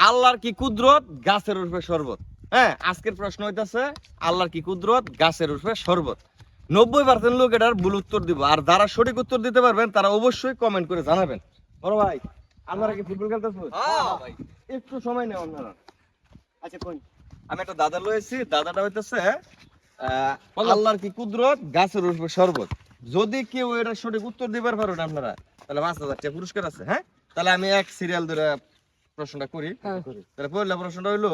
আল্লাহর কি কুদরত গাছের উঠবে শরবত। হ্যাঁ, আজকের প্রশ্ন হইতাছে আল্লাহর কি কুদরত গাছের উঠবে শরবত। 90% লোক এটার ভুল উত্তর দিব, আর যারা সঠিক উত্তর দিতে পারবেন তারা অবশ্যই কমেন্ট করে জানাবেন। বড় ভাই, আপনারা কি ফুটবল খেলতেছেন? হ্যাঁ ভাই, একটু সময় নেই আপনারা। আচ্ছা কোন আমি একটা দাদা লয়েছি, দাদাটা হইতেছে আল্লাহর কি কুদরত গাছের উঠবে শরবত। যদি কেউ এটা সঠিক উত্তর দিবার পারেন আপনারা, তাহলে 5,000 টাকা পুরস্কার আছে। হ্যাঁ, তাহলে আমি এক সিরিয়াল ধরে প্রশ্নটা করি। তাহলে পয়লা প্রশ্নটা হইলো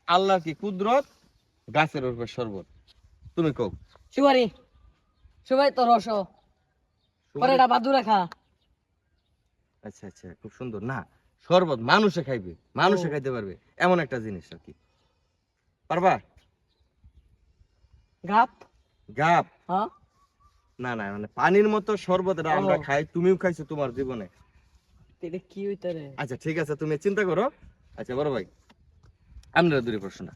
আল্লাহর কি কুদরত গাছের উঠবে শরবত। তুমি কও। সুপারি সবাই তো রস পরে এটা বাদু রাখা। আচ্ছা আচ্ছা, খুব সুন্দর। না, শরবত মানুষে খাইবে, মানুষে খাইতে পারবে এমন একটা জিনিস আর কি। পারবা? Gap gap? হ্যাঁ, না না, মানে পানির মতো শরবত এটা আমরা খাই, তুমিও খাইছো তোমার জীবনে। এটা কি হইতে রে? আচ্ছা ঠিক আছে, তুমি চিন্তা করো। আচ্ছা বড় ভাই, আপনারা দুই প্রশ্ন।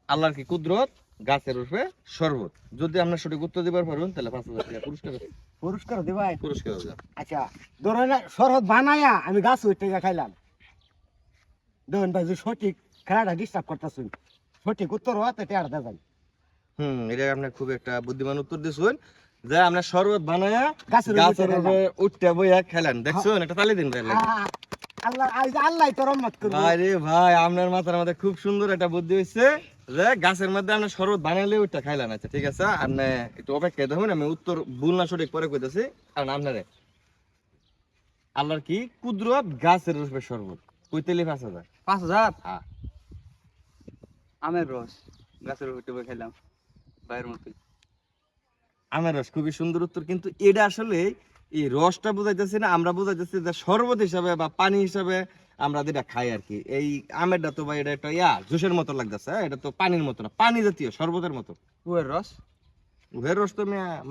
আল্লাহর কি কুদরত গাছের উঠবে শরবত। যদি আমরা সঠিক উত্তর দিবার পারবেন তাহলে 5,000 টাকা পুরস্কার আছে। পুরস্কার দিবাই? পুরস্কার আছে। আচ্ছা ধরেন শরবত বানায়া আমি গাছ উঠে খাইলাম, দেখুন ভাই যে সঠিক খেলাটা ডিস্টার্ব করতেছুন, সঠিক উত্তর হওয়াতে টেয়ার দেবেন। এটা আপনি খুব একটা বুদ্ধিমান উত্তর দিছেন যে আমরা শরবত বানায়া গাছের গাছের উপরে উপরে উঠতে বইয়া খেলেন। দেখছেন? এটা তালি দিন ভাই। আল্লাহ আল্লাহ তো রহমত করবে। ভাই রে ভাই, আপনার মাথার মধ্যে খুব সুন্দর একটা বুদ্ধি হইছে যে গাছের মধ্যে আমরা শরবত বানাইলে ওইটা খাইলাম। আচ্ছা ঠিক আছে, আপনি একটু অপেক্ষা দেখুন, আমি উত্তর ভুল না সঠিক পরে কইতাছি। কারণ আপনারে আল্লাহর কি কুদরত গাছের উঠবে শরবত কইতেলি 5,000। 5,000? হ্যাঁ, আমের রস গাছের উপর টেপে খাইলাম ভাইয়ের মতোই। আমের রস, খুবই সুন্দর উত্তর। কিন্তু এটা আসলে এই রসটা বুঝাইতেছি না, আমরা বুঝাইতেছি যে শরবত হিসাবে বা পানি হিসাবে আমরা যেটা খাই আর কি। এই আমেরটা তো ভাই এটা একটা জুসের মতো লাগতেছে, এটা তো পানির মতো না, পানি জাতীয় শরবতের মতো। কুয়ের রস? উহের রস তো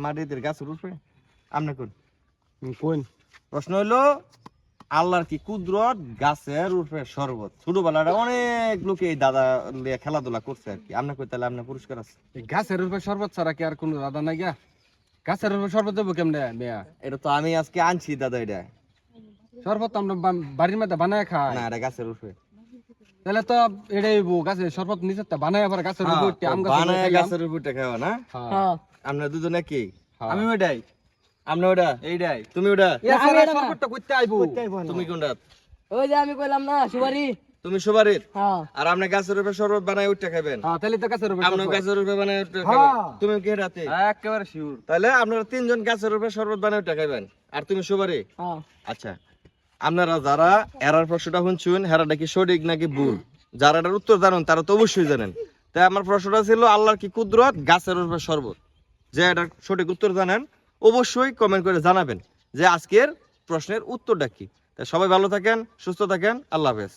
মাটিতে গাছের উঠবে। আপনি কোন কোন প্রশ্ন হইলো আল্লাহর কি কুদরত গাছের উঠবে শরবত। ছোটবেলাটা অনেক লোকে এই দাদা লিয়ে খেলাধুলা করছে আর কি। আপনি কই, তাহলে আপনার পুরস্কার আছে। গাছের উপর শরবত ছাড়া কি আর কোনো দাদা নাই গা? গাছের উপর শরবত দেবো কেমনে মেয়া? এটা তো আমি আজকে আনছি দাদা। এটা শরবত তো আমরা বাড়ির মধ্যে বানায় খাই। না, এটা গাছের উঠবে। তাহলে তো এটাই গাছের শরবত নিচে বানায় আবার গাছের উপর উঠতে আম বানায় গাছের উপরটা খাওয়া না? হ্যাঁ আমরা দুজনে কি? আমি ওইটাই। আপনি ওটা, এইটাই। তুমি ওটা, শরবতটা করতে আইবো। তুমি কোনটা? ওই যে আমি কইলাম না সুপারি। তুমি সুপারির। হ্যাঁ, আর আপনি গাছের উপরে শরবত বানায় উঠতে খাবেন। হ্যাঁ, তাহলে তো গাছের উপর আপনি শরবত। গাছের উপরে বানায় উঠতে খাবেন। তুমি কি রাতে? একেবারে শিওর। তাহলে আপনারা তিনজন গাছের উপরে শরবত বানায় উঠতে খাবেন, আর তুমি সুপারি। হ্যাঁ। আচ্ছা, আপনারা যারা এরার প্রশ্নটা শুনছেন, হেরাটা কি সঠিক নাকি ভুল, যারা এটার উত্তর জানেন তারা তো অবশ্যই জানেন। তাই আমার প্রশ্নটা ছিল আল্লাহর কি কুদরত গাছের উপরে শরবত। যে এটার সঠিক উত্তর জানেন অবশ্যই কমেন্ট করে জানাবেন যে আজকের প্রশ্নের উত্তরটা কি। তাই সবাই ভালো থাকেন, সুস্থ থাকেন, আল্লাহ হাফেজ।